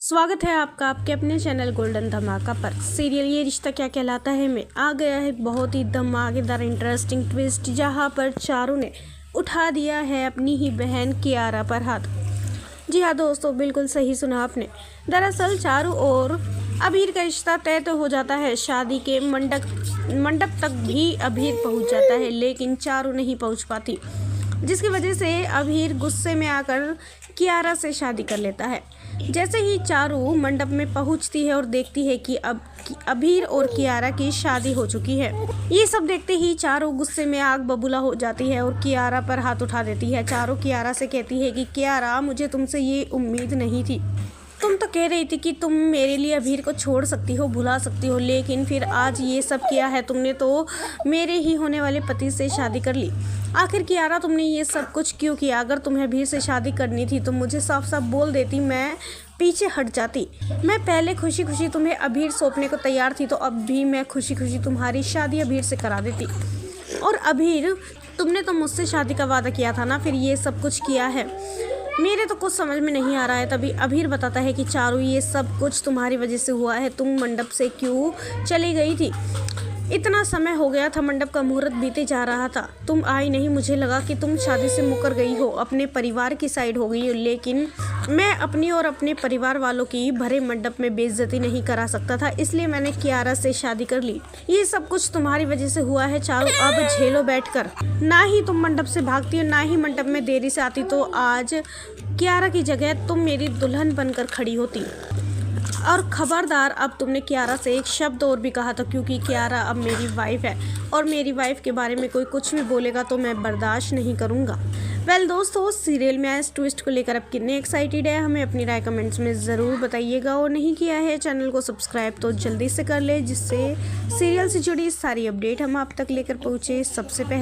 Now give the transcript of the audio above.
स्वागत है आपका आपके अपने चैनल गोल्डन धमाका पर। सीरियल ये रिश्ता क्या कहलाता है में आ गया है बहुत ही धमाकेदार इंटरेस्टिंग ट्विस्ट, जहां पर चारू ने उठा दिया है अपनी ही बहन कियारा पर हाथ। जी हाँ दोस्तों, बिल्कुल सही सुना आपने। दरअसल चारू और अबीर का रिश्ता तय तो हो जाता है, शादी के मंडप तक भी अबीर पहुंच जाता है, लेकिन चारू नहीं पहुंच पाती, जिसकी वजह से अबीर गुस्से में आकर कियारा से शादी कर लेता है। जैसे ही चारू मंडप में पहुंचती है और देखती है कि अब अबीर और कियारा की शादी हो चुकी है, ये सब देखते ही चारू गुस्से में आग बबूला हो जाती है और कियारा पर हाथ उठा देती है। चारू कियारा से कहती है कि कियारा, मुझे तुमसे ये उम्मीद नहीं थी। तुम तो कह रही थी कि तुम मेरे लिए अबीर को छोड़ सकती हो, भुला सकती हो, लेकिन फिर आज ये सब किया है तुमने, तो मेरे ही होने वाले पति से शादी कर ली। आखिर कियारा, तुमने ये सब कुछ क्यों किया? अगर तुम्हें अबीर से शादी करनी थी तो मुझे साफ साफ बोल देती, मैं पीछे हट जाती। मैं पहले खुशी खुशी तुम्हें अबीर सौंपने को तैयार थी, तो अब भी मैं खुशी खुशी तुम्हारी शादी अबीर से करा देती। और अबीर, तुमने तो मुझसे शादी का वादा किया था ना, फिर ये सब कुछ किया है। मेरे तो कुछ समझ में नहीं आ रहा है। तभी अबीर बताता है कि चारू, ये सब कुछ तुम्हारी वजह से हुआ है। तुम मंडप से क्यों चली गई थी? इतना समय हो गया था, मंडप का मुहूर्त बीते जा रहा था, तुम आई नहीं। मुझे लगा कि तुम शादी से मुकर गई हो, अपने परिवार की साइड हो गई हो, लेकिन मैं अपनी और अपने परिवार वालों की भरे मंडप में बेइज्जती नहीं करा सकता था, इसलिए मैंने कियारा से शादी कर ली। ये सब कुछ तुम्हारी वजह से हुआ है चारू, अब झेलो बैठकर। ना ही तुम मंडप से भागती और ना ही मंडप में देरी से आती, तो आज कियारा की जगह तुम मेरी दुल्हन बनकर खड़ी होती। और खबरदार, अब तुमने कियारा से एक शब्द और भी कहा था, क्योंकि कियारा अब मेरी वाइफ है और मेरी वाइफ के बारे में कोई कुछ भी बोलेगा तो मैं बर्दाश्त नहीं करूँगा। वेल दोस्तों, सीरियल में इस ट्विस्ट को लेकर अब कितने एक्साइटेड है, हमें अपनी राय कमेंट्स में ज़रूर बताइएगा। और नहीं किया है चैनल को सब्सक्राइब तो जल्दी से कर ले, जिससे सीरियल से जुड़ी सारी अपडेट हम आप तक लेकर पहुँचे सबसे पहले।